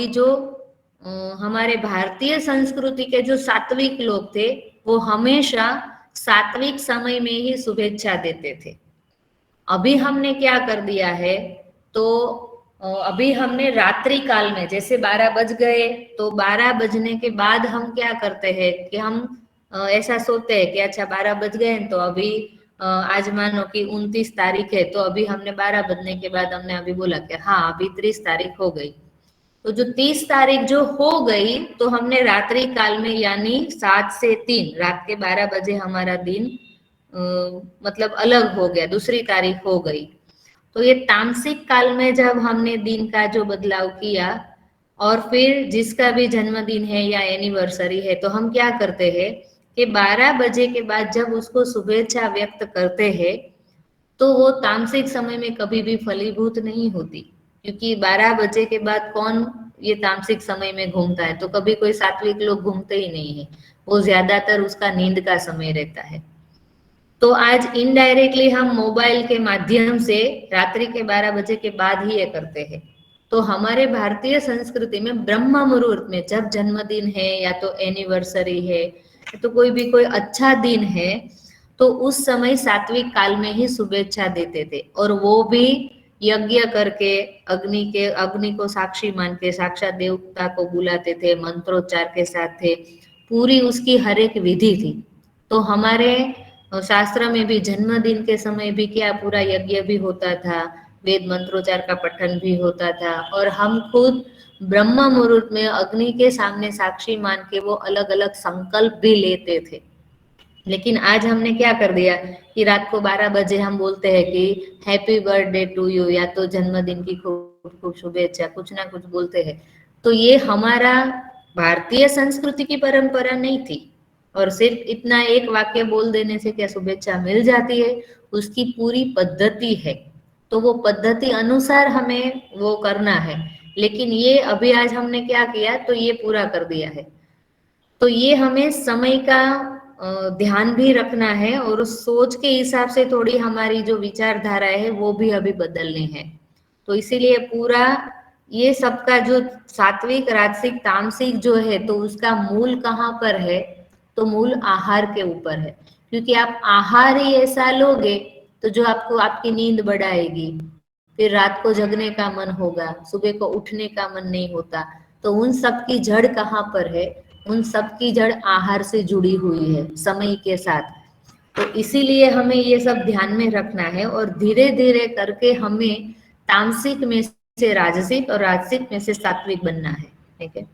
अभी जो हमारे भारतीय संस्कृति के जो सात्विक लोग थे वो हमेशा सात्विक समय में ही शुभेच्छा देते थे। अभी हमने क्या कर दिया है, तो अभी हमने रात्रि काल में जैसे 12 बज गए तो 12 बजने के बाद हम क्या करते हैं कि हम ऐसा सोते हैं कि अच्छा 12 बज गए तो अभी आज मानो कि 29 तारीख है, तो अभी हमने 12 बजने के बाद हमने अभी बोला कि हाँ अभी 30 तारीख हो गई। तो जो 30 तारीख जो हो गई तो हमने रात्रि काल में यानी 7 से 3 रात के 12 बजे हमारा दिन मतलब अलग हो गया, दूसरी तारीख हो गई। तो ये तामसिक काल में जब हमने दिन का जो बदलाव किया और फिर जिसका भी जन्मदिन है या एनिवर्सरी है तो हम क्या करते हैं कि 12 बजे के बाद जब उसको शुभेच्छा व्यक्त करते हैं तो वो तामसिक समय में कभी भी फलीभूत नहीं होती, क्योंकि 12 बजे के बाद कौन ये तामसिक समय में घूमता है, तो कभी कोई सात्विक लोग घूमते ही नहीं है, वो ज्यादातर उसका नींद का समय रहता है। तो आज इनडायरेक्टली हम मोबाइल के माध्यम से रात्रि के 12 बजे के बाद ही ये करते हैं। तो हमारे भारतीय संस्कृति में ब्रह्म मुहूर्त में जब जन्मदिन है या तो एनिवर्सरी है तो कोई भी कोई अच्छा दिन है तो उस समय सात्विक काल में ही शुभेच्छा देते थे, और वो भी यज्ञ करके अग्नि को साक्षी मान के साक्षात देवता को बुलाते थे, मंत्रोच्चार के साथ थे, पूरी उसकी हर एक विधि थी। तो हमारे शास्त्र में भी जन्मदिन के समय भी क्या पूरा यज्ञ भी होता था, वेद मंत्रोच्चार का पठन भी होता था, और हम खुद ब्रह्म मुहूर्त में अग्नि के सामने साक्षी मान के वो अलग अलग संकल्प भी लेते थे। लेकिन आज हमने क्या कर दिया कि रात को 12 बजे हम बोलते हैं कि हैप्पी बर्थडे टू यू, या तो जन्मदिन की खूब खूब शुभेच्छा, कुछ ना कुछ बोलते हैं। तो ये हमारा भारतीय संस्कृति की परंपरा नहीं थी, और सिर्फ इतना एक वाक्य बोल देने से क्या शुभेच्छा मिल जाती है, उसकी पूरी पद्धति है। तो वो पद्धति अनुसार हमें वो करना है। लेकिन ये अभी आज हमने क्या किया, तो ये पूरा कर दिया है। तो ये हमें समय का ध्यान भी रखना है, और उस सोच के हिसाब से थोड़ी हमारी जो विचारधारा है वो भी अभी बदलनी है। तो इसीलिए पूरा ये सबका जो सात्विक राजसिक तामसिक जो है तो उसका मूल कहाँ पर है, तो मूल आहार के ऊपर है। क्योंकि आप आहार ही ऐसा लोगे तो जो आपको आपकी नींद बढ़ाएगी, फिर रात को जगने का मन होगा, सुबह को उठने का मन नहीं होता। तो उन सब की जड़ कहाँ पर है, उन सब की जड़ आहार से जुड़ी हुई है समय के साथ। तो इसीलिए हमें ये सब ध्यान में रखना है, और धीरे धीरे करके हमें तामसिक में से राजसिक और राजसिक में से सात्विक बनना है। ठीक है।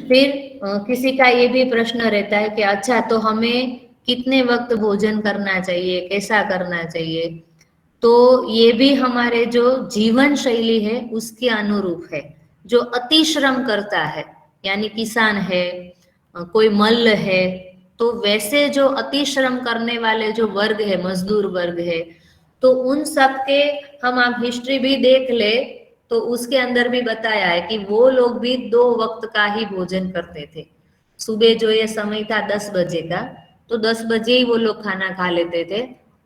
फिर किसी का ये भी प्रश्न रहता है कि अच्छा तो हमें कितने वक्त भोजन करना चाहिए, कैसा करना चाहिए। तो ये भी हमारे जो जीवन शैली है उसके अनुरूप है। जो अति श्रम करता है यानी किसान है, कोई मल्ल है, तो वैसे जो अति श्रम करने वाले जो वर्ग है, मजदूर वर्ग है, तो उन सब के हम आप हिस्ट्री भी देख ले तो उसके अंदर भी बताया है कि वो लोग भी 2 वक्त का ही भोजन करते थे। सुबह जो ये समय था 10 बजे का, तो 10 बजे ही वो लोग खाना खा लेते थे,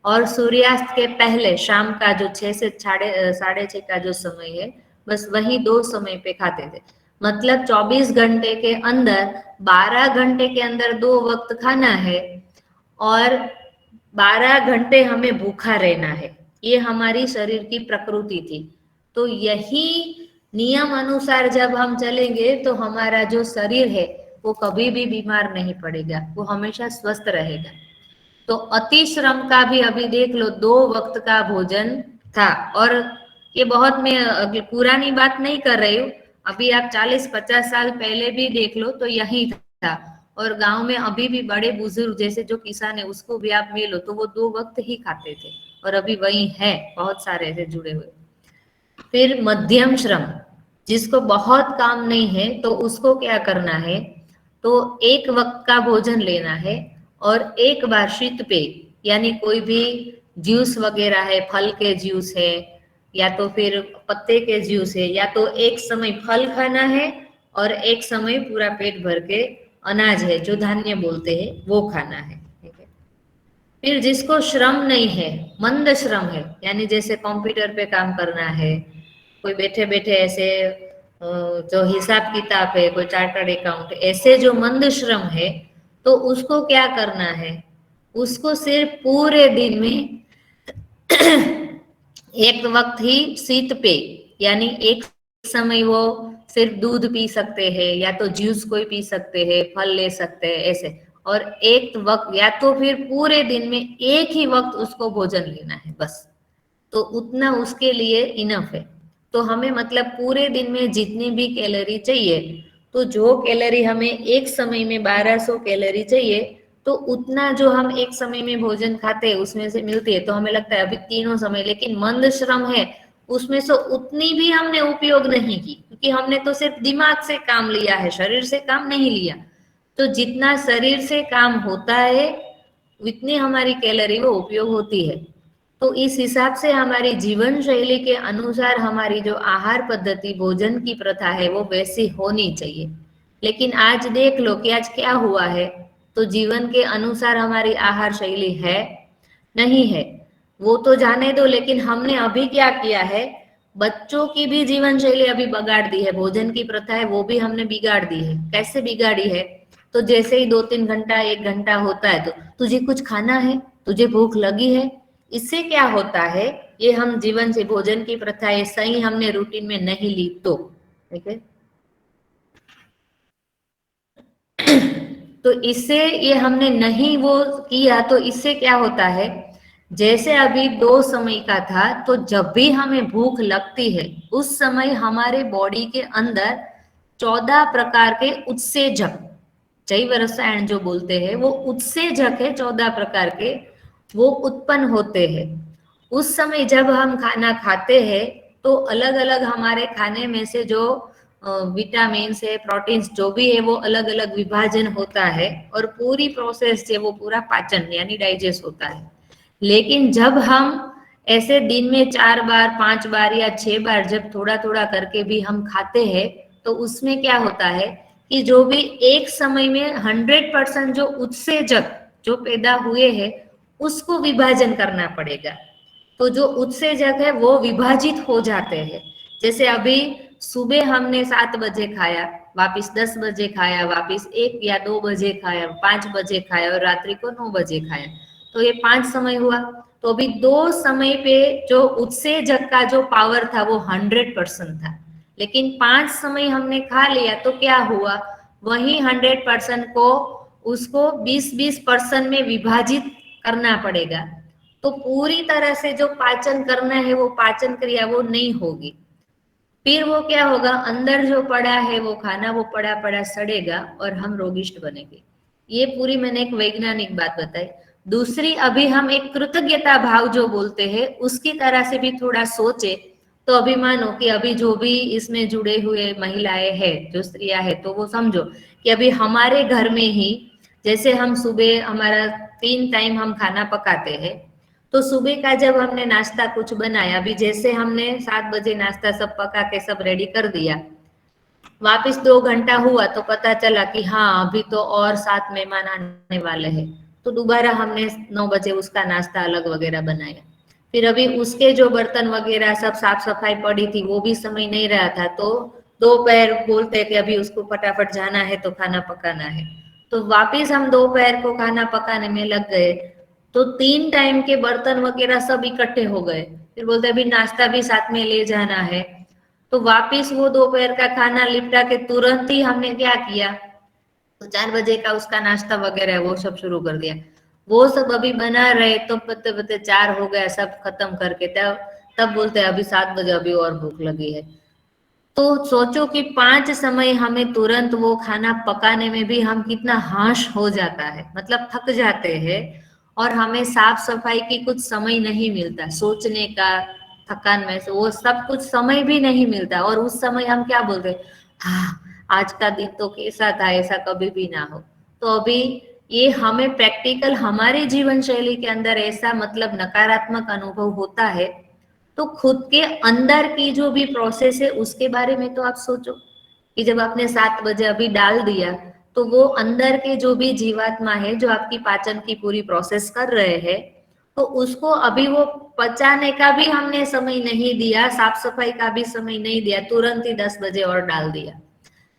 और सूर्यास्त के पहले शाम का जो 6 से 6:30 का जो समय है, बस वही 2 समय पे खाते थे। मतलब 24 घंटे के अंदर 12 घंटे के अंदर 2 वक्त खाना है, और 12 घंटे हमें भूखा रहना है। ये हमारी शरीर की प्रकृति थी। तो यही नियम अनुसार जब हम चलेंगे तो हमारा जो शरीर है वो कभी भी बीमार नहीं पड़ेगा, वो हमेशा स्वस्थ रहेगा। तो अति श्रम का भी अभी देख लो 2 वक्त का भोजन था, और ये बहुत मैं पुरानी बात नहीं कर रही हूँ, अभी आप 40-50 साल पहले भी देख लो तो यही था। और गांव में अभी भी बड़े बुजुर्ग जैसे जो किसान है उसको भी आप मिलो तो वो 2 वक्त ही खाते थे, और अभी वही है, बहुत सारे ऐसे जुड़े हुए। फिर मध्यम श्रम, जिसको बहुत काम नहीं है तो उसको क्या करना है, तो 1 वक्त का भोजन लेना है, और एक बार शीत पेय यानी कोई भी जूस वगैरह है, फल के जूस है या तो फिर पत्ते के जूस है, या तो एक समय फल खाना है और एक समय पूरा पेट भर के अनाज है जो धान्य बोलते हैं वो खाना है। ठीक है। फिर जिसको श्रम नहीं है, मंद श्रम है, यानी जैसे कंप्यूटर पे काम करना है, कोई बैठे बैठे ऐसे जो हिसाब किताब है, कोई चार्टर्ड अकाउंट, ऐसे जो मंद श्रम है, तो उसको क्या करना है, उसको सिर्फ पूरे दिन में एक वक्त ही शीत पेय, यानी एक समय वो सिर्फ दूध पी सकते हैं, या तो जूस कोई पी सकते हैं, फल ले सकते हैं ऐसे, और एक वक्त या तो फिर पूरे दिन में एक ही वक्त उसको भोजन लेना है बस, तो उतना उसके लिए इनफ है। तो हमें मतलब पूरे दिन में जितनी भी कैलोरी चाहिए, तो जो कैलोरी हमें एक समय में 1200 कैलोरी चाहिए, तो उतना जो हम एक समय में भोजन खाते हैं उसमें से मिलती है, तो हमें लगता है अभी तीनों समय, लेकिन मंद श्रम है उसमें से उतनी भी हमने उपयोग नहीं की, क्योंकि हमने तो सिर्फ दिमाग से काम लिया है, शरीर से काम नहीं लिया। तो जितना शरीर से काम होता है उतनी हमारी कैलोरी वो उपयोग होती है। तो इस हिसाब से हमारी जीवन शैली के अनुसार हमारी जो आहार पद्धति, भोजन की प्रथा है, वो वैसी होनी चाहिए। लेकिन आज देख लो कि आज क्या हुआ है, तो जीवन के अनुसार हमारी आहार शैली है नहीं है, वो तो जाने दो, लेकिन हमने अभी क्या किया है, बच्चों की भी जीवन शैली अभी बिगाड़ दी है, भोजन की प्रथा है वो भी हमने बिगाड़ दी है। कैसे बिगाड़ी है, तो जैसे ही 2-3 घंटा 1 घंटा होता है, तो तुझे कुछ खाना है, तुझे भूख लगी है, इससे क्या होता है, ये हम जीवन से भोजन की प्रथा ये सही हमने रूटीन में नहीं ली तो, ठीक है। तो इससे ये हमने नहीं वो किया, तो इससे क्या होता है, जैसे अभी 2 समय का था, तो जब भी हमें भूख लगती है उस समय हमारे बॉडी के अंदर 14 प्रकार के उत्सेजक, जैव रसायन जो बोलते हैं, वो उत्सेजक है 14 प्रकार के, वो उत्पन्न होते हैं। उस समय जब हम खाना खाते हैं, तो अलग अलग हमारे खाने में से जो विटामिन है, प्रोटीन्स जो भी है, वो अलग अलग विभाजन होता है, और पूरी प्रोसेस है वो पूरा पाचन यानी डाइजेस्ट होता है। लेकिन जब हम ऐसे दिन में 4 बार 5 बार या 6 बार जब थोड़ा थोड़ा करके भी हम खाते हैं, तो उसमें क्या होता है कि जो भी एक समय में 100% जो उत्सेजक जो पैदा हुए हैं, उसको विभाजन करना पड़ेगा। तो जो उत्सेजक है वो विभाजित हो जाते हैं। जैसे अभी सुबह हमने 7 बजे खाया, वापिस 10 बजे खाया, वापिस 1 या 2 बजे खाया, 5 बजे खाया, और रात्रि को 9 बजे खाया, तो ये 5 समय हुआ। तो अभी 2 समय पे जो उत्सेजक का जो पावर था वो 100% था, लेकिन 5 समय हमने खा लिया, तो क्या हुआ, वही 100% को उसको 20-20% में विभाजित करना पड़ेगा। तो पूरी तरह से जो पाचन करना है वो पाचन क्रिया वो नहीं होगी, फिर वो क्या होगा, अंदर जो पड़ा है वो खाना वो पड़ा पड़ा सड़ेगा और हम रोगिष्ट बनेंगे। ये पूरी मैंने एक वैज्ञानिक बात बताई। दूसरी, अभी हम एक कृतज्ञता भाव जो बोलते हैं उसकी तरह से भी थोड़ा सोचे, तो अभी मानो कि अभी जो भी इसमें जुड़े हुए महिलाएं हैं, जो स्त्रियां हैं, तो वो समझो कि अभी हमारे घर में ही, जैसे हम सुबह हमारा 3 टाइम हम खाना पकाते हैं, तो सुबह का जब हमने नाश्ता कुछ बनाया, अभी जैसे हमने 7 बजे नाश्ता सब पका के सब रेडी कर दिया, वापिस 2 घंटा हुआ तो पता चला कि हाँ अभी तो और 7 मेहमान आने वाले हैं, तो दोबारा हमने 9 बजे उसका नाश्ता अलग वगैरह बनाया। फिर अभी उसके जो बर्तन वगैरह सब साफ सफाई पड़ी थी, वो भी समय नहीं रहा था, तो दोपहर बोलते कि अभी उसको फटाफट जाना है तो खाना पकाना है, तो वापिस हम दोपहर को खाना पकाने में लग गए, तो 3 टाइम के बर्तन वगैरह सब इकट्ठे हो गए। फिर बोलते अभी नाश्ता भी साथ में ले जाना है, तो वापिस वो दोपहर का खाना लिपटा के तुरंत ही हमने क्या किया, तो 4 बजे का उसका नाश्ता वगैरह वो सब शुरू कर दिया। वो सब अभी बना रहे तो पत्ते पत्ते 4 हो गया, सब खत्म करके तब तब बोलते हैं अभी 7 बजे अभी और भूख लगी है। तो सोचो कि 5 समय हमें तुरंत वो खाना पकाने में भी हम कितना हाश हो जाता है, मतलब थक जाते हैं, और हमें साफ सफाई की कुछ समय नहीं मिलता, सोचने का थकान में से वो सब कुछ समय भी नहीं मिलता, और उस समय हम क्या बोलते हैं, हाँ आज का दिन तो कैसा था, ऐसा कभी भी ना हो। तो अभी ये हमें प्रैक्टिकल हमारे जीवन शैली के अंदर ऐसा मतलब नकारात्मक अनुभव होता है, तो खुद के अंदर की जो भी प्रोसेस है उसके बारे में तो आप सोचो कि जब आपने 7 बजे अभी डाल दिया, तो वो अंदर के जो भी जीवात्मा है जो आपकी पाचन की पूरी प्रोसेस कर रहे हैं, तो उसको अभी वो पचाने का भी हमने समय नहीं दिया, साफ सफाई का भी समय नहीं दिया, तुरंत ही 10 बजे और डाल दिया।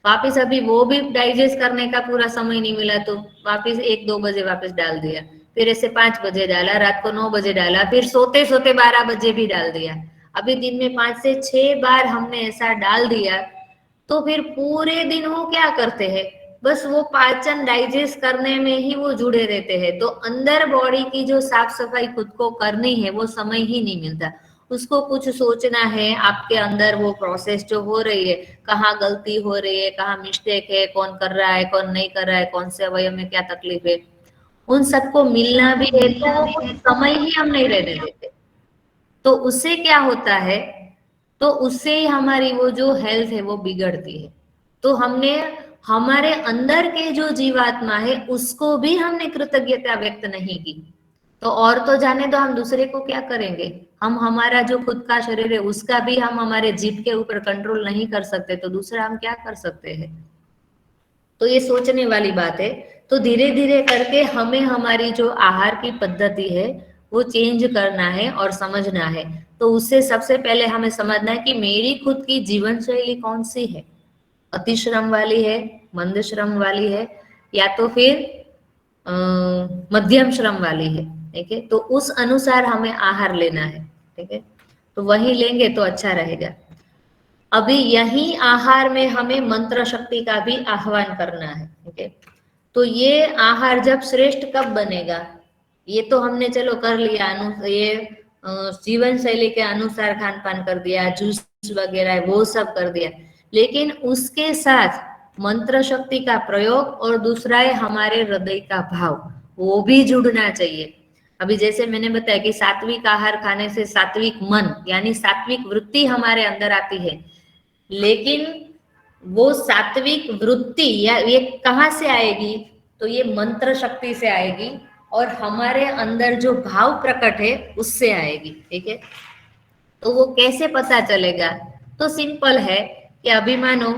वापिस अभी वो भी डाइजेस्ट करने का पूरा समय नहीं मिला, तो वापिस 1-2 बजे वापस डाल दिया, फिर ऐसे 5 बजे डाला, रात को 9 बजे डाला, फिर सोते सोते 12 बजे भी डाल दिया। अभी दिन में 5 से 6 बार हमने ऐसा डाल दिया, तो फिर पूरे दिन वो क्या करते हैं, बस वो पाचन डाइजेस्ट करने में ही वो जुड़े रहते हैं। तो अंदर बॉडी की जो साफ सफाई खुद को करनी है वो समय ही नहीं मिलता। उसको कुछ सोचना है, आपके अंदर वो प्रोसेस जो हो रही है, कहाँ गलती हो रही है, कहाँ मिस्टेक है, कौन कर रहा है, कौन नहीं कर रहा है, कौन से अवयव में क्या तकलीफ है, उन सबको मिलना भी है, तो वो कुछ समय ही हम नहीं रहने देते। तो उससे क्या होता है, तो उससे ही हमारी वो जो हेल्थ है वो बिगड़ती है। तो हमने हमारे अंदर के जो जीवात्मा है उसको भी हमने कृतज्ञता व्यक्त नहीं की, तो और तो जाने दो, हम दूसरे को क्या करेंगे। हम हमारा जो खुद का शरीर है उसका भी हम हमारे जीभ के ऊपर कंट्रोल नहीं कर सकते, तो दूसरा हम क्या कर सकते हैं। तो ये सोचने वाली बात है। तो धीरे धीरे करके हमें हमारी जो आहार की पद्धति है वो चेंज करना है और समझना है। तो उससे सबसे पहले हमें समझना है कि मेरी खुद की जीवन शैली कौन सी है, अति श्रम वाली है, मंद श्रम वाली है, या तो फिर मध्यम श्रम वाली है। ठीक है, तो उस अनुसार हमें आहार लेना है। ठीक है, तो वही लेंगे तो अच्छा रहेगा। अभी यही आहार में हमें मंत्र शक्ति का भी आह्वान करना है। ठीक है, तो ये आहार जब श्रेष्ठ कब बनेगा, ये तो हमने चलो कर लिया, ये जीवन शैली के अनुसार खान पान कर दिया, जूस वगैरह वो सब कर दिया, लेकिन उसके साथ मंत्र शक्ति का प्रयोग और दूसरा है हमारे हृदय का भाव, वो भी जुड़ना चाहिए। अभी जैसे मैंने बताया कि सात्विक आहार खाने से सात्विक मन यानी सात्विक वृत्ति हमारे अंदर आती है, लेकिन वो सात्विक वृत्ति या ये कहाँ से आएगी, तो ये मंत्र शक्ति से आएगी और हमारे अंदर जो भाव प्रकट है उससे आएगी। ठीक है, तो वो कैसे पता चलेगा, तो सिंपल है कि अभी मानो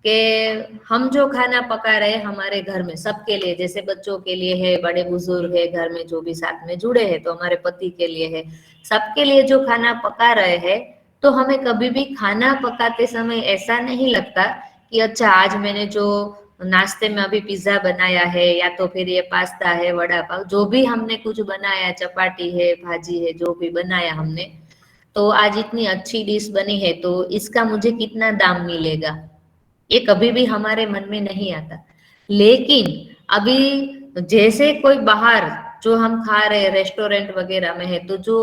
कि हम जो खाना पका रहे हैं हमारे घर में सबके लिए, जैसे बच्चों के लिए है, बड़े बुजुर्ग है, घर में जो भी साथ में जुड़े हैं, तो हमारे पति के लिए है, सबके लिए जो खाना पका रहे हैं, तो हमें कभी भी खाना पकाते समय ऐसा नहीं लगता कि अच्छा आज मैंने जो नाश्ते में अभी पिज्जा बनाया है या तो फिर ये पास्ता है, वड़ा पाव, जो भी हमने कुछ बनाया, चपाटी है, भाजी है, जो भी बनाया हमने, तो आज इतनी अच्छी डिश बनी है तो इसका मुझे कितना दाम मिलेगा, ये कभी भी हमारे मन में नहीं आता। लेकिन अभी जैसे कोई बाहर जो हम खा रहे रेस्टोरेंट वगैरह में है, तो जो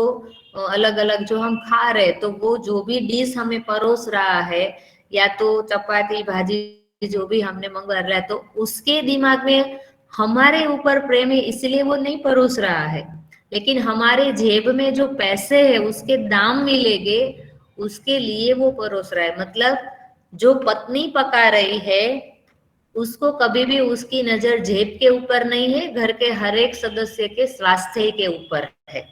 अलग अलग जो हम खा रहे, तो वो जो भी डिश हमें परोस रहा है, या तो चपाती भाजी जो भी हमने मंगवा रहा है, तो उसके दिमाग में हमारे ऊपर प्रेम है इसलिए वो नहीं परोस रहा है, लेकिन हमारे जेब में जो पैसे है उसके दाम मिलेंगे उसके लिए वो परोस रहा है। मतलब जो पत्नी पका रही है उसको कभी भी उसकी नजर जेब के ऊपर नहीं है, घर के हर एक सदस्य के स्वास्थ्य के ऊपर है,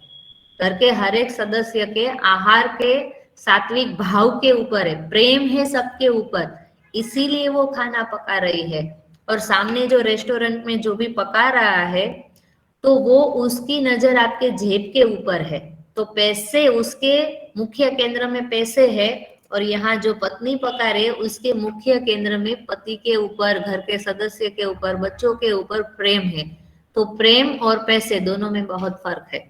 घर के हर एक सदस्य के आहार के सात्विक भाव के ऊपर है, प्रेम है सबके ऊपर, इसीलिए वो खाना पका रही है। और सामने जो रेस्टोरेंट में जो भी पका रहा है, तो वो उसकी नजर आपके जेब के ऊपर है, तो पैसे उसके मुख्य केंद्र में पैसे है, और यहाँ जो पत्नी पका रहे उसके मुख्य केंद्र में पति के ऊपर, घर के सदस्य के ऊपर, बच्चों के ऊपर प्रेम है। तो प्रेम और पैसे दोनों में बहुत फर्क है।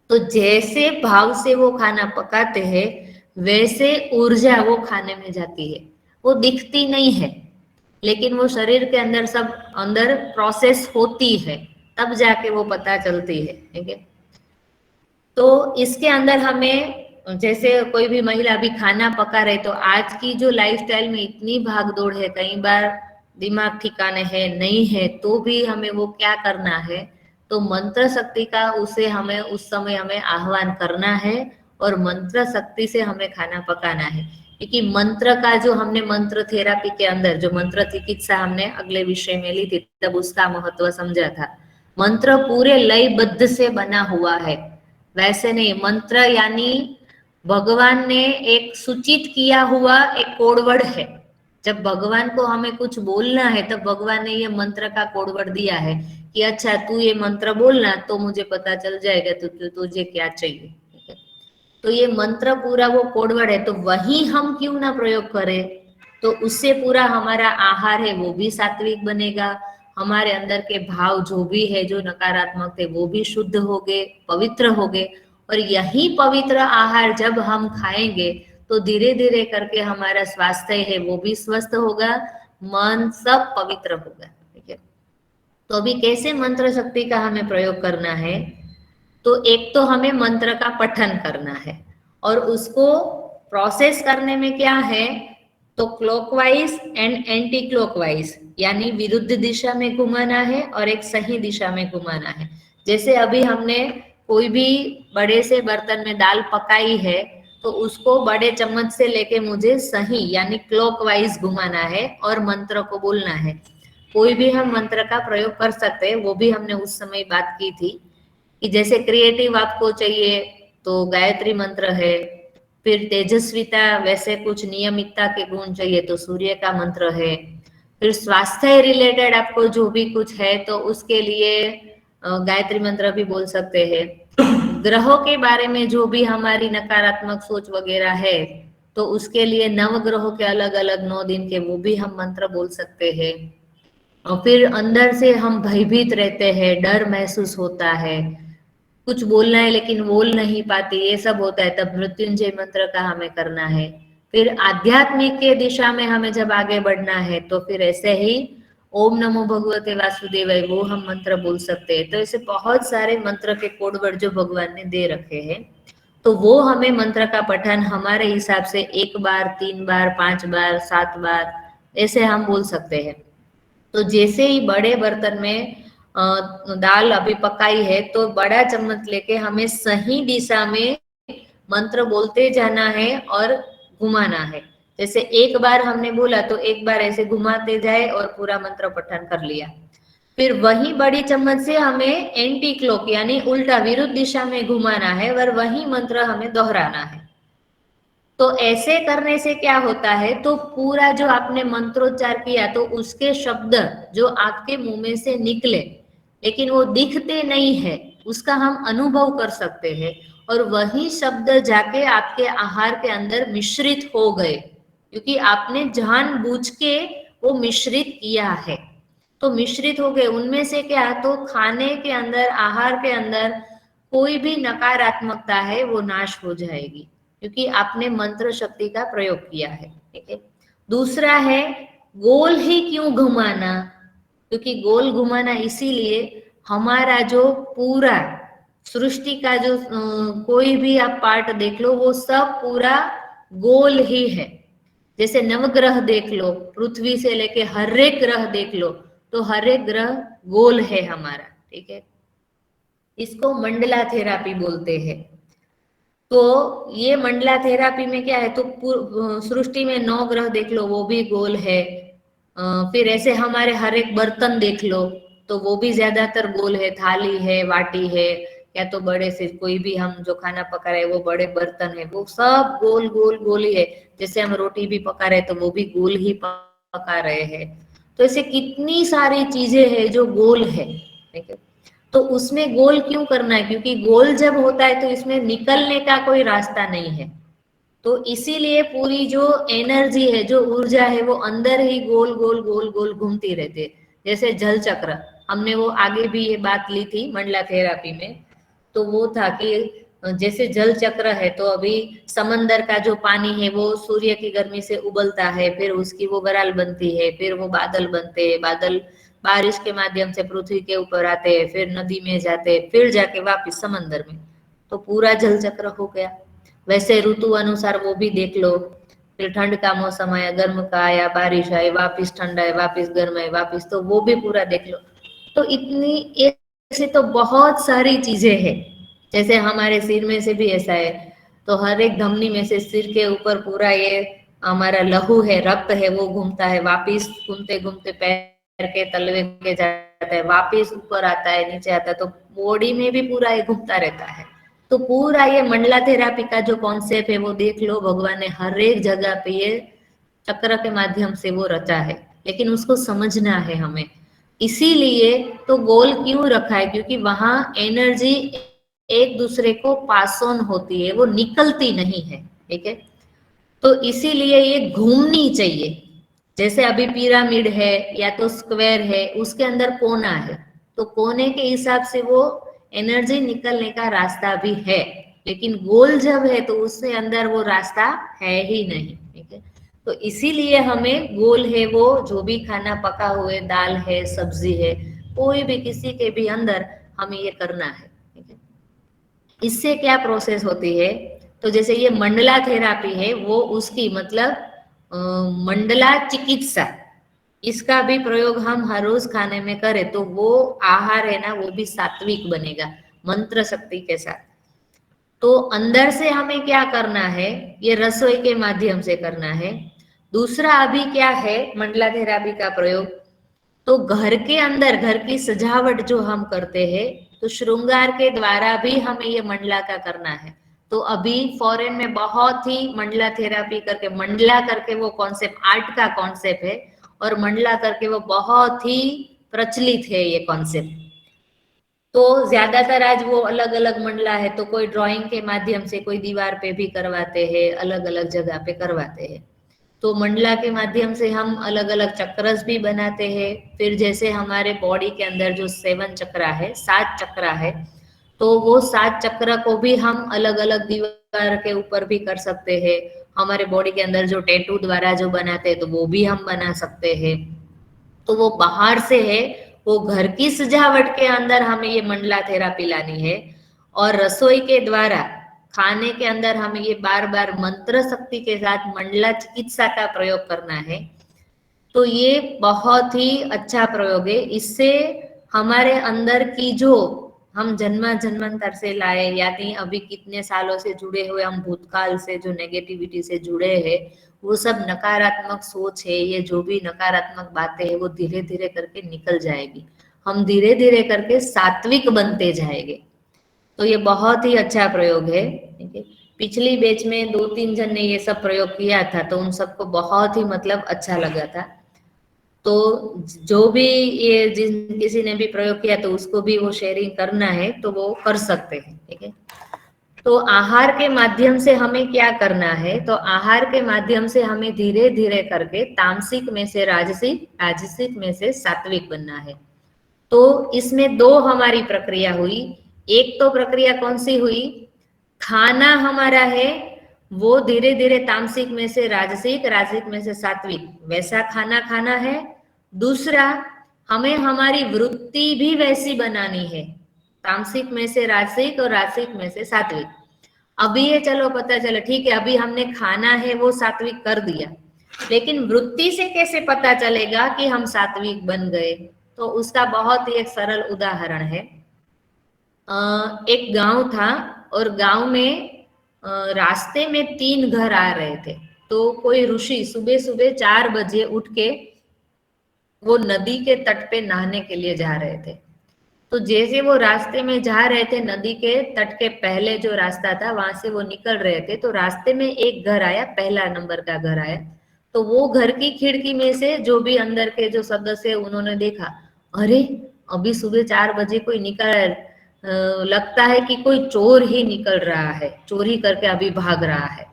तो जैसे भाव से वो खाना पकाते हैं वैसे ऊर्जा वो खाने में जाती है, वो दिखती नहीं है, लेकिन वो शरीर के अंदर सब अंदर प्रोसेस होती है, तब जाके वो पता चलती है। ठीक है, तो इसके अंदर हमें जैसे कोई भी महिला भी खाना पका रहे, तो आज की जो लाइफस्टाइल में इतनी भाग दौड़ है, कई बार दिमाग ठिकाने है नहीं है, तो भी हमें वो क्या करना है, तो मंत्र शक्ति का उसे हमें उस समय हमें आह्वान करना है और मंत्र शक्ति से हमें खाना पकाना है। क्योंकि मंत्र का जो हमने मंत्र थेरापी के अंदर जो मंत्र चिकित्सा हमने अगले विषय में ली थी, तब उसका महत्व समझा था। मंत्र पूरे लयबद्ध से बना हुआ है, वैसे नहीं। मंत्र यानी भगवान ने एक सूचित किया हुआ एक कोडवर्ड है, जब भगवान को हमें कुछ बोलना है तब भगवान ने ये मंत्र का कोडवर्ड दिया है कि अच्छा तू ये मंत्र बोलना तो मुझे पता चल जाएगा तो तुझे क्या चाहिए, ठीक है। तो ये मंत्र पूरा वो कोडवर्ड है, तो वही हम क्यों ना प्रयोग करें। तो उससे पूरा हमारा आहार है वो भी सात्विक बनेगा, हमारे अंदर के भाव जो भी है जो नकारात्मक थे वो भी शुद्ध हो गए, पवित्र हो गए। और यही पवित्र आहार जब हम खाएंगे तो धीरे धीरे करके हमारा स्वास्थ्य है वो भी स्वस्थ होगा, मन सब पवित्र होगा, ठीक है। तो अभी कैसे मंत्र शक्ति का हमें प्रयोग करना है, तो एक तो हमें मंत्र का पठन करना है और उसको प्रोसेस करने में क्या है, तो क्लॉकवाइज एंड एंटी क्लॉकवाइज यानी विरुद्ध दिशा में घुमाना है और एक सही दिशा में घुमाना है। जैसे अभी हमने कोई भी बड़े से बर्तन में दाल पकाई है तो उसको बड़े चम्मच से लेके मुझे सही यानी क्लॉकवाइज घुमाना है और मंत्र को बोलना है। कोई भी हम मंत्र का प्रयोग कर सकते हैं, वो भी हमने उस समय बात की थी कि जैसे क्रिएटिव आपको चाहिए तो गायत्री मंत्र है, फिर तेजस्विता वैसे कुछ नियमितता के गुण चाहिए तो सूर्य का मंत्र है, फिर स्वास्थ्य रिलेटेड आपको जो भी कुछ है तो उसके लिए गायत्री मंत्र भी बोल सकते हैं। ग्रहों के बारे में जो भी हमारी नकारात्मक सोच वगैरह है तो उसके लिए नव ग्रहों के अलग अलग 9 दिन के वो भी हम मंत्र बोल सकते हैं। और फिर अंदर से हम भयभीत रहते हैं, डर महसूस होता है, कुछ बोलना है लेकिन बोल नहीं पाती, ये सब होता है, तब मृत्युंजय मंत्र का हमें करना है। फिर आध्यात्मिक के दिशा में हमें जब आगे बढ़ना है तो फिर ऐसे ही ओम नमो भगवते वासुदेवाय वो हम मंत्र बोल सकते हैं। तो ऐसे बहुत सारे मंत्र के कोडवर्ड जो भगवान ने दे रखे हैं, तो वो हमें मंत्र का पठन हमारे हिसाब से 1 बार 3 बार 5 बार 7 बार ऐसे हम बोल सकते हैं। तो जैसे ही बड़े बर्तन में दाल अभी पकाई है तो बड़ा चम्मच लेके हमें सही दिशा में मंत्र बोलते जाना है और घुमाना है। जैसे 1 बार हमने बोला तो 1 बार ऐसे घुमाते जाए और पूरा मंत्र पठन कर लिया। फिर वही बड़ी चम्मच से हमें एंटी क्लॉक यानी उल्टा विरुद्ध दिशा में घुमाना है और वही मंत्र हमें दोहराना है। तो ऐसे करने से क्या होता है, तो पूरा जो आपने मंत्रोच्चार किया तो उसके शब्द जो आपके मुंह में से निकले लेकिन वो दिखते नहीं है उसका हम अनुभव कर सकते हैं और वही शब्द जाके आपके आहार के अंदर मिश्रित हो गए क्योंकि आपने जानबूझ के वो मिश्रित किया है। तो मिश्रित हो गए उनमें से क्या, तो खाने के अंदर आहार के अंदर कोई भी नकारात्मकता है वो नाश हो जाएगी क्योंकि आपने मंत्र शक्ति का प्रयोग किया है, ठीक है। दूसरा है गोल ही क्यों घुमाना, क्योंकि गोल घुमाना इसीलिए हमारा जो पूरा सृष्टि का जो कोई भी आप पार्ट देख लो वो सब पूरा गोल ही है। जैसे नवग्रह देख लो, पृथ्वी से लेके हर एक ग्रह देख लो तो हर एक ग्रह गोल है हमारा, ठीक है। इसको मंडला थेरापी बोलते हैं। तो ये मंडला थेरापी में क्या है, तो सृष्टि में 9 ग्रह देख लो वो भी गोल है। फिर ऐसे हमारे हर एक बर्तन देख लो तो वो भी ज्यादातर गोल है, थाली है, वाटी है, या तो बड़े से कोई भी हम जो खाना पका रहे हैं वो बड़े बर्तन है वो सब गोल गोल गोल ही है। जैसे हम रोटी भी पका रहे हैं तो वो भी गोल ही पका रहे हैं। तो ऐसे कितनी सारी चीजें हैं जो गोल है, ठीक है। तो उसमें गोल क्यों करना है, क्योंकि गोल जब होता है तो इसमें निकलने का कोई रास्ता नहीं है। तो इसीलिए पूरी जो एनर्जी है जो ऊर्जा है वो अंदर ही गोल गोल गोल गोल घूमती रहती है। जैसे जल चक्र, हमने वो आगे भी ये बात ली थी मंडला थेरापी में, तो वो था कि जैसे जल चक्र है तो अभी समंदर का जो पानी है वो सूर्य की गर्मी से उबलता है, फिर उसकी वो बराल बनती है, फिर वो बादल बनते हैं, बादल बारिश के माध्यम से पृथ्वी के ऊपर आते हैं, फिर नदी में जाते हैं, फिर जाके वापिस समंदर में, तो पूरा जल चक्र हो गया। वैसे ऋतु अनुसार वो भी देख लो, फिर ठंड का मौसम आया, गर्म का आया, बारिश आई, वापिस ठंड आए, वापिस गर्म आए, वापिस, तो वो भी पूरा देख लो। तो इतनी ऐसे तो बहुत सारी चीजें हैं। जैसे हमारे सिर में से भी ऐसा है, तो हर एक धमनी में से सिर के ऊपर पूरा ये हमारा लहू है, रक्त है, वो घूमता है, वापिस घूमते घूमते पैर के तलवे के जाता है, वापिस ऊपर आता है, नीचे आता है, तो बॉडी में भी पूरा ये घूमता रहता है। तो पूरा ये मंडला थेरापी का जो कॉन्सेप्ट है वो देख लो, भगवान ने हर एक जगह पे ये चक्र के माध्यम से वो रचा है, लेकिन उसको समझना है हमें। इसीलिए तो गोल क्यों रखा है, क्योंकि वहां एनर्जी एक दूसरे को पास ऑन होती है, वो निकलती नहीं है, ठीक है। तो इसीलिए ये घूमनी चाहिए। जैसे अभी पिरामिड है या तो स्क्वायर है, उसके अंदर कोना है, तो कोने के हिसाब से वो एनर्जी निकलने का रास्ता भी है, लेकिन गोल जब है तो उसके अंदर वो रास्ता है ही नहीं, ठीक है। तो इसीलिए हमें गोल है वो जो भी खाना पका हुए, दाल है, सब्जी है, कोई भी किसी के भी अंदर हमें ये करना है, ठीक है। इससे क्या प्रोसेस होती है, तो जैसे ये मंडला थेरापी है, वो उसकी मतलब मंडला चिकित्सा, इसका भी प्रयोग हम हर रोज खाने में करें तो वो आहार है ना, वो भी सात्विक बनेगा मंत्र शक्ति के साथ। तो अंदर से हमें क्या करना है, ये रसोई के माध्यम से करना है। दूसरा अभी क्या है मंडला थेरापी का प्रयोग, तो घर के अंदर घर की सजावट जो हम करते हैं, तो श्रृंगार के द्वारा भी हमें ये मंडला का करना है। तो अभी फॉरेन में बहुत ही मंडला थेरापी करके, मंडला करके वो कॉन्सेप्ट आर्ट का कॉन्सेप्ट है, और मंडला करके वो बहुत ही प्रचलित है ये कॉन्सेप्ट। तो ज्यादातर आज वो अलग अलग मंडला है, तो कोई ड्राइंग के माध्यम से, कोई दीवार पे भी करवाते हैं, अलग अलग जगह पे करवाते हैं। तो मंडला के माध्यम से हम अलग अलग चक्रस भी बनाते हैं। फिर जैसे हमारे बॉडी के अंदर जो 7 चक्रा है, 7 चक्रा है, तो वो 7 चक्र को भी हम अलग अलग दीवार के ऊपर भी कर सकते हैं। हमारे बॉडी के अंदर जो टैटू द्वारा जो बनाते हैं, तो वो भी हम बना सकते हैं। तो वो बाहर से है, वो घर की सजावट के अंदर हमें ये मंडला थेरापी लानी है, और रसोई के द्वारा खाने के अंदर हमें ये बार बार मंत्र शक्ति के साथ मंडला चिकित्सा का प्रयोग करना है। तो ये बहुत ही अच्छा प्रयोग है। इससे हमारे अंदर की जो हम जन्मांतर से लाए, यानी अभी कितने सालों से जुड़े हुए, हम भूतकाल से जो नेगेटिविटी से जुड़े हैं, वो सब नकारात्मक सोच है, ये जो भी नकारात्मक बातें है, वो धीरे धीरे करके निकल जाएगी। हम धीरे धीरे करके सात्विक बनते जाएंगे। तो ये बहुत ही अच्छा प्रयोग है, ठीक है। पिछली बैच में 2-3 जन ने ये सब प्रयोग किया था, तो उन सबको बहुत ही मतलब अच्छा लगा था। तो जो भी ये जिन किसी ने भी प्रयोग किया, तो उसको भी वो शेयरिंग करना है तो वो कर सकते हैं, ठीक है। तो आहार के माध्यम से हमें क्या करना है, तो आहार के माध्यम से हमें धीरे धीरे करके तामसिक में से राजसिक, राजसिक में से सात्विक बनना है। तो इसमें 2 हमारी प्रक्रिया हुई। एक तो प्रक्रिया कौन सी हुई, खाना हमारा है वो धीरे धीरे तामसिक में से राजसिक, राजसिक में से सात्विक, वैसा खाना खाना है। दूसरा, हमें हमारी वृत्ति भी वैसी बनानी है, तामसिक में से राजसिक और राजसिक में से सात्विक। अभी ये चलो पता चला, ठीक है, अभी हमने खाना है वो सात्विक कर दिया, लेकिन वृत्ति से कैसे पता चलेगा कि हम सात्विक बन गए, तो उसका बहुत ही एक सरल उदाहरण है। एक गांव था, और गांव में रास्ते में 3 घर आ रहे थे। तो कोई ऋषि सुबह सुबह 4 बजे उठ के वो नदी के तट पे नहाने के लिए जा रहे थे। तो जैसे वो रास्ते में जा रहे थे, नदी के तट के पहले जो रास्ता था वहां से वो निकल रहे थे, तो रास्ते में एक घर आया, पहला नंबर का घर आया। तो वो घर की खिड़की में से जो भी अंदर के जो सदस्य, उन्होंने देखा, अरे अभी सुबह 4 बजे कोई निकल, लगता है कि कोई चोर ही निकल रहा है, चोरी करके अभी भाग रहा है।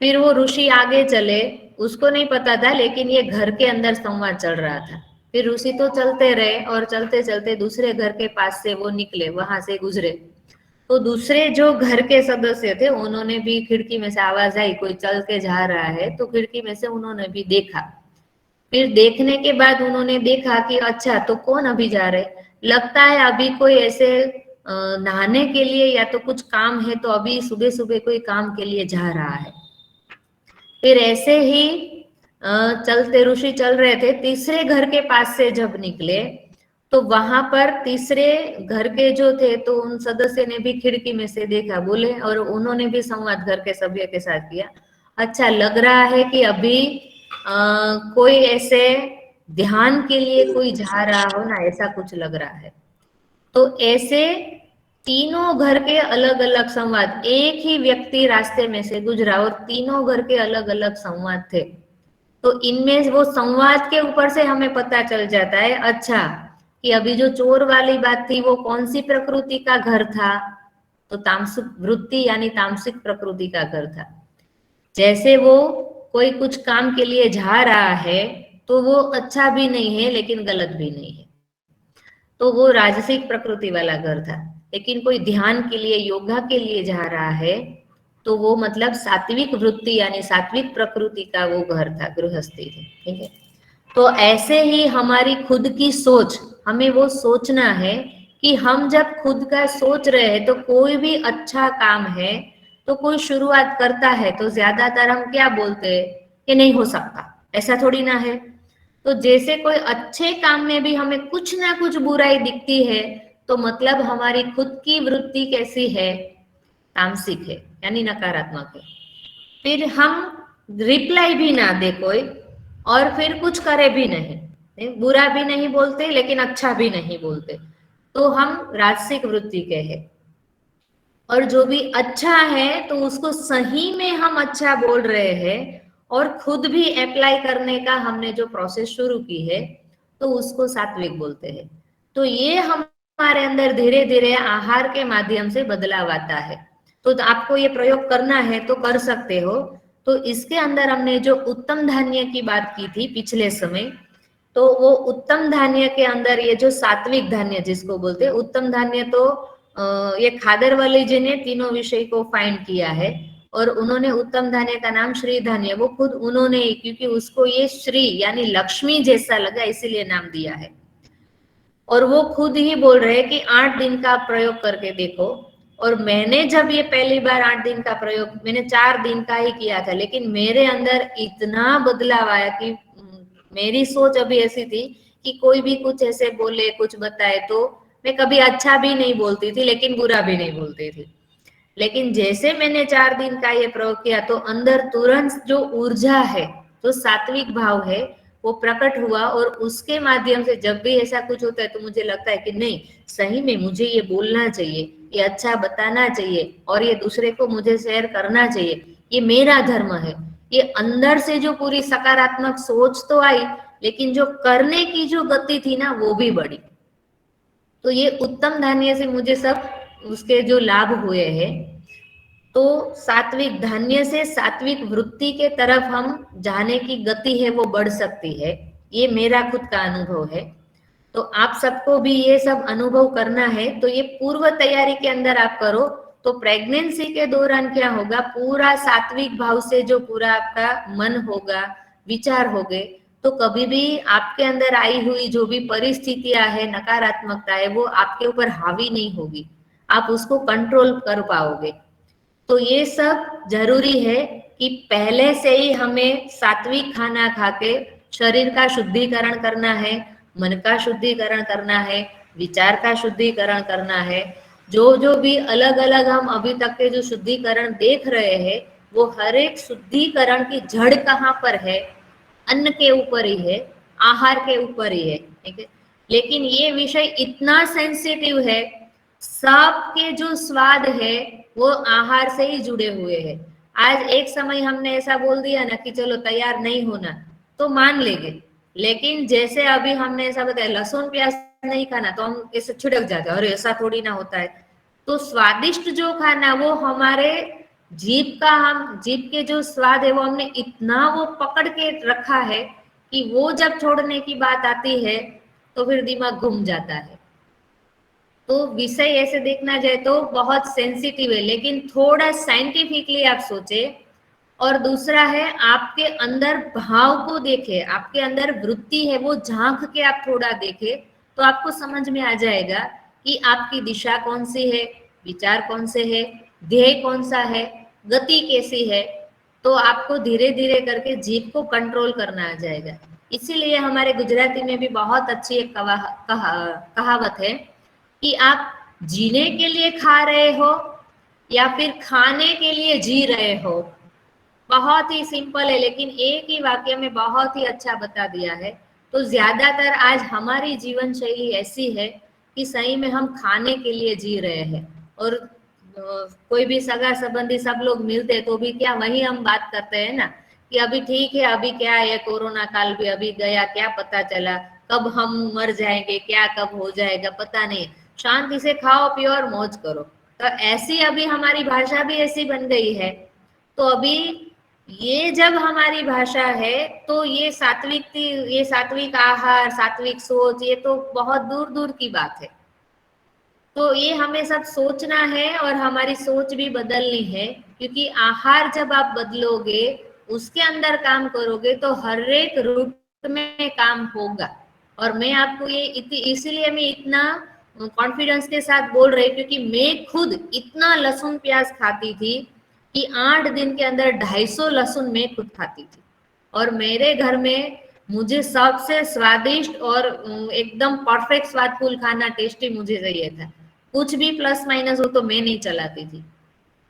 फिर वो ऋषि आगे चले, उसको नहीं पता था, लेकिन ये घर के अंदर संवाद चल रहा था। फिर ऋषि तो चलते रहे, और चलते चलते दूसरे घर के पास से वो निकले, वहां से गुजरे। तो दूसरे जो घर के सदस्य थे, उन्होंने भी खिड़की में से आवाज आई कोई चल के जा रहा है, तो खिड़की में से उन्होंने भी देखा। फिर देखने के बाद उन्होंने देखा कि अच्छा, तो कौन अभी जा रहे, लगता है अभी कोई ऐसे नहाने के लिए या तो कुछ काम है, तो अभी सुबह सुबह कोई काम के लिए जा रहा है। फिर ऐसे ही चलते ऋषि चल रहे थे, तीसरे घर के पास से जब निकले, तो वहां पर तीसरे घर के जो थे, तो उन सदस्य ने भी खिड़की में से देखा, बोले, और उन्होंने भी संवाद घर के सभ्य के साथ किया, अच्छा लग रहा है कि अभी कोई ऐसे ध्यान के लिए कोई जा रहा हो ना, ऐसा कुछ लग रहा है। तो ऐसे तीनों घर के अलग अलग संवाद, एक ही व्यक्ति रास्ते में से गुजरा और तीनों घर के अलग अलग संवाद थे। तो इनमें वो संवाद के ऊपर से हमें पता चल जाता है, अच्छा कि अभी जो चोर वाली बात थी वो कौन सी प्रकृति का घर था, तो तामसिक वृत्ति यानी तामसिक प्रकृति का घर था। जैसे वो कोई कुछ काम के लिए जा रहा है तो वो अच्छा भी नहीं है लेकिन गलत भी नहीं है, तो वो राजसिक प्रकृति वाला घर था। लेकिन कोई ध्यान के लिए योगा के लिए जा रहा है तो वो मतलब सात्विक वृत्ति यानी सात्विक प्रकृति का वो घर था, गृहस्थी थी। ठीक है, तो ऐसे ही हमारी खुद की सोच, हमें वो सोचना है कि हम जब खुद का सोच रहे हैं तो कोई भी अच्छा काम है तो कोई शुरुआत करता है तो ज्यादातर हम क्या बोलते हैं कि नहीं हो सकता, ऐसा थोड़ी ना है। तो जैसे कोई अच्छे काम में भी हमें कुछ ना कुछ बुराई दिखती है तो मतलब हमारी खुद की वृत्ति कैसी है, तामसिक है यानी नकारात्मक है। फिर हम रिप्लाई भी ना दे कोई और फिर कुछ करे भी नहीं, बुरा भी नहीं बोलते लेकिन अच्छा भी नहीं बोलते, तो हम राजसिक वृत्ति के हैं। और जो भी अच्छा है तो उसको सही में हम अच्छा बोल रहे हैं और खुद भी अप्लाई करने का हमने जो प्रोसेस शुरू की है तो उसको सात्विक बोलते हैं। तो ये हमारे अंदर धीरे धीरे आहार के माध्यम से बदलाव आता है। तो आपको ये प्रयोग करना है तो कर सकते हो। तो इसके अंदर हमने जो उत्तम धान्य की बात की थी पिछले समय, तो वो उत्तम धान्य के अंदर ये जो सात्विक धान्य जिसको बोलते हैं उत्तम धान्य, तो ये खादर वाले जी ने तीनों विषय को फाइंड किया है और उन्होंने उत्तम धान्य का नाम श्री धान्य, वो खुद उन्होंने, क्योंकि उसको ये श्री यानी लक्ष्मी जैसा लगा इसीलिए नाम दिया है। और वो खुद ही बोल रहे हैं कि 8 दिन का प्रयोग करके देखो। और मैंने जब ये पहली बार 8 दिन का प्रयोग, मैंने 4 दिन का ही किया था, लेकिन मेरे अंदर इतना बदलाव आया कि मेरी सोच अभी ऐसी थी कि कोई भी कुछ ऐसे बोले कुछ बताए तो मैं कभी अच्छा भी नहीं बोलती थी लेकिन बुरा भी नहीं बोलती थी। लेकिन जैसे मैंने 4 दिन का ये प्रयोग किया तो अंदर तुरंत जो ऊर्जा है, जो सात्विक भाव है वो प्रकट हुआ और उसके माध्यम से जब भी ऐसा कुछ होता है तो मुझे लगता है कि नहीं, सही में मुझे ये बोलना चाहिए, ये अच्छा बताना चाहिए और ये दूसरे को मुझे शेयर करना चाहिए, ये मेरा धर्म है। ये अंदर से जो पूरी सकारात्मक सोच तो आई लेकिन जो करने की जो गति थी ना वो भी बढ़ी। तो ये उत्तम धान्य से मुझे सब उसके जो लाभ हुए हैं। तो सात्विक धान्य से सात्विक वृत्ति के तरफ हम जाने की गति है वो बढ़ सकती है, ये मेरा खुद का अनुभव है। तो आप सबको भी ये सब अनुभव करना है तो ये पूर्व तैयारी के अंदर आप करो। तो प्रेगनेंसी के दौरान क्या होगा, पूरा सात्विक भाव से जो पूरा आपका मन होगा, विचार होंगे, तो कभी भी आपके अंदर आई हुई जो भी परिस्थितियां है, नकारात्मकता है, वो आपके ऊपर हावी नहीं होगी, आप उसको कंट्रोल कर पाओगे। तो ये सब जरूरी है कि पहले से ही हमें सात्विक खाना खा के शरीर का शुद्धिकरण करना है, मन का शुद्धिकरण करना है, विचार का शुद्धिकरण करना है। जो जो भी अलग अलग हम अभी तक के जो शुद्धिकरण देख रहे हैं वो हर एक शुद्धिकरण की जड़ कहाँ पर है, अन्न के ऊपर ही है, आहार के ऊपर ही है। ठीक है, लेकिन ये विषय इतना सेंसिटिव है, सबके जो स्वाद है वो आहार से ही जुड़े हुए हैं। आज एक समय हमने ऐसा बोल दिया ना कि चलो तैयार नहीं होना तो मान लेंगे, लेकिन जैसे अभी हमने ऐसा बताया लहसुन प्याज नहीं खाना तो हम ऐसे छिड़क जाते हैं, अरे ऐसा थोड़ी ना होता है। तो स्वादिष्ट जो खाना वो हमारे जीभ का, हम जीभ के जो स्वाद है वो हमने इतना वो पकड़ के रखा है कि वो जब छोड़ने की बात आती है तो फिर दिमाग घूम जाता है। तो विषय ऐसे देखना जाए तो बहुत सेंसिटिव है, लेकिन थोड़ा साइंटिफिकली आप सोचे। और दूसरा है आपके अंदर भाव को देखे, आपके अंदर वृत्ति है वो झांक के आप थोड़ा देखे तो आपको समझ में आ जाएगा कि आपकी दिशा कौन सी है, विचार कौन से है, ध्येय कौन सा है, गति कैसी है। तो आपको धीरे धीरे करके जीभ को कंट्रोल करना आ जाएगा। इसीलिए हमारे गुजराती में भी बहुत अच्छी एक कहावत है कि आप जीने के लिए खा रहे हो या फिर खाने के लिए जी रहे हो। बहुत ही सिंपल है लेकिन एक ही वाक्य में बहुत ही अच्छा बता दिया है। तो ज्यादातर आज हमारी जीवन शैली ऐसी है कि सही में हम खाने के लिए जी रहे हैं। और कोई भी सगा संबंधी सब लोग मिलते तो भी क्या वही हम बात करते हैं ना कि अभी ठीक है, अभी क्या है, कोरोना काल भी अभी गया, क्या पता चला कब हम मर जाएंगे, क्या कब हो जाएगा पता नहीं, शांति से खाओ पियो और मौज करो। तो ऐसी अभी हमारी भाषा भी ऐसी बन गई है। तो अभी ये जब हमारी भाषा है तो ये सात्विक आहार, सात्विक सोच, ये तो बहुत दूर दूर की बात है। तो ये हमें सब सोचना है और हमारी सोच भी बदलनी है, क्योंकि आहार जब आप बदलोगे, उसके अंदर काम करोगे तो हर एक रूट में काम होगा। और मैं आपको ये इसीलिए मैं इतना कॉन्फिडेंस के साथ बोल रही, क्योंकि मैं खुद इतना लहसुन प्याज खाती थी कि 8 दिन के अंदर 250 लहसुन मैं खुद खाती थी। और मेरे घर में मुझे सबसे स्वादिष्ट और एकदम परफेक्ट स्वादफुल खाना, टेस्टी मुझे चाहिए था। कुछ भी प्लस माइनस हो तो मैं नहीं चलाती थी।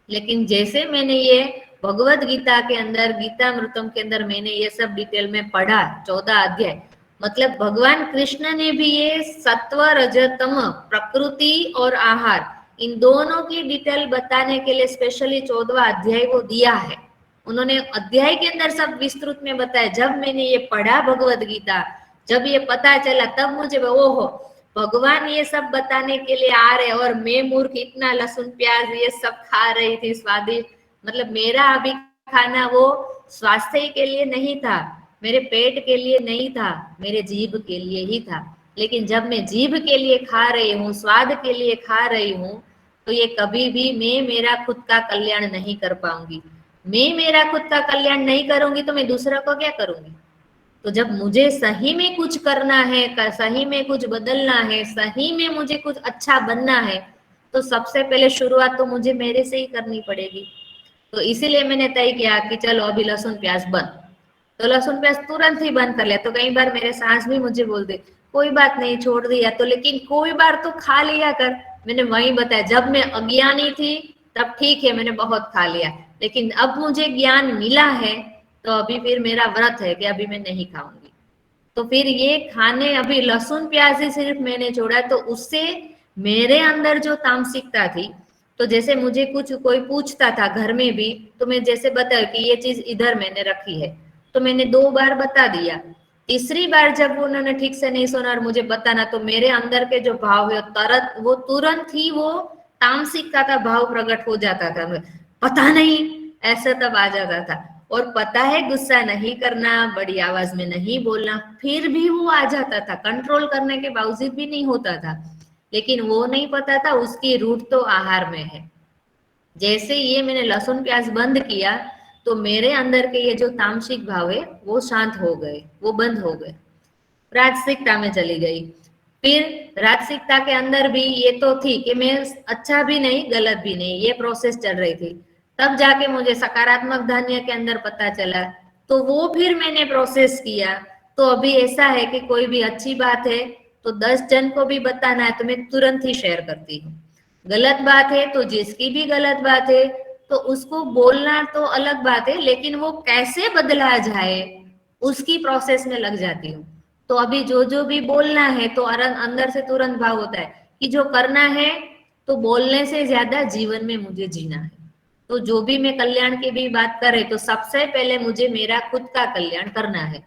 लेकिन जैसे मैंने ये भगवत गीता के अंदर, गीतामृतम के अंदर मैंने ये सब डिटेल में पढ़ा, 14 अध्याय, मतलब भगवान कृष्ण ने भी ये सत्व रजतम, प्रकृति और आहार, इन दोनों की डिटेल बताने के लिए स्पेशली 14वां अध्याय वो दिया है। उन्होंने अध्याय के अंदर सब विस्तृत में बताया। जब मैंने ये पढ़ा भगवत गीता, जब ये पता चला, तब मुझे ओहो, भगवान ये सब बताने के लिए आ रहे, और मैं मूर्ख इतना लहसुन प्याज ये सब खा रही थी स्वादिष्ट। मतलब मेरा अभी खाना वो स्वास्थ्य के लिए नहीं था, मेरे पेट के लिए नहीं था, मेरे जीभ के लिए ही था। लेकिन जब मैं जीभ के लिए खा रही हूँ, स्वाद के लिए खा रही हूँ, तो ये कभी भी मैं मेरा खुद का कल्याण नहीं कर पाऊंगी। मैं मेरा खुद का कल्याण नहीं करूंगी तो मैं दूसरा को क्या करूंगी। तो जब मुझे सही में कुछ करना है, सही में कुछ बदलना है, सही में मुझे कुछ अच्छा बनना है, तो सबसे पहले शुरुआत तो मुझे मेरे से ही करनी पड़ेगी। तो इसीलिए मैंने तय किया कि चलो अभी लहसुन प्याज बंद। तो लहसुन प्याज तुरंत ही बंद कर लिया। तो कई बार मेरे सास भी मुझे बोलते कोई बात नहीं छोड़ दिया तो, लेकिन कोई बार तो खा लिया कर। मैंने वही बताया, जब मैं अज्ञानी थी तब ठीक है, मैंने बहुत खा लिया, लेकिन अब मुझे ज्ञान मिला है तो अभी फिर मेरा व्रत है कि अभी मैं नहीं खाऊंगी। तो फिर ये खाने, अभी लहसुन प्याज ही सिर्फ मैंने छोड़ा, तो उससे मेरे अंदर जो तामसिकता थी, तो जैसे मुझे कुछ कोई पूछता था घर में भी, तो मैं जैसे बताया कि ये चीज इधर मैंने रखी है, तो मैंने 2 बार बता दिया। तीसरी बार जब उन्होंने ठीक से नहीं सुना और मुझे बताना, तो मेरे अंदर के जो भाव है वो तुरंत ही वो तामसिकता का भाव प्रकट हो जाता था। पता नहीं, ऐसा तब आ जाता था। और पता है गुस्सा नहीं करना, बड़ी आवाज में नहीं बोलना, फिर भी वो आ जाता था, कंट्रोल करने के बावजूद भी नहीं होता था। लेकिन वो नहीं पता था उसकी रूट तो आहार में है। जैसे ये मैंने लहसुन प्याज बंद किया, तो मेरे अंदर के ये जो तामसिक भाव है वो शांत हो गए, वो बंद हो गए, राजसिकता में चली गई। फिर राजसिकता के अंदर भी ये तो थी कि मैं अच्छा भी नहीं गलत भी नहीं, ये प्रोसेस चल रही थी। तब जाके मुझे सकारात्मक धन्य के अंदर पता चला, तो वो फिर मैंने प्रोसेस किया। तो अभी ऐसा है कि कोई भी अच्छी बात है तो 10 जन को भी बताना है तो मैं तुरंत ही शेयर करती हूँ। गलत बात है तो जिसकी भी गलत बात है तो उसको बोलना तो अलग बात है, लेकिन वो कैसे बदला जाए उसकी प्रोसेस में लग जाती हूँ। तो अभी जो जो भी बोलना है तो अंदर से तुरंत भाव होता है कि जो करना है तो बोलने से ज्यादा जीवन में मुझे जीना है। तो जो भी मैं कल्याण की भी बात करे तो सबसे पहले मुझे मेरा खुद का कल्याण करना है।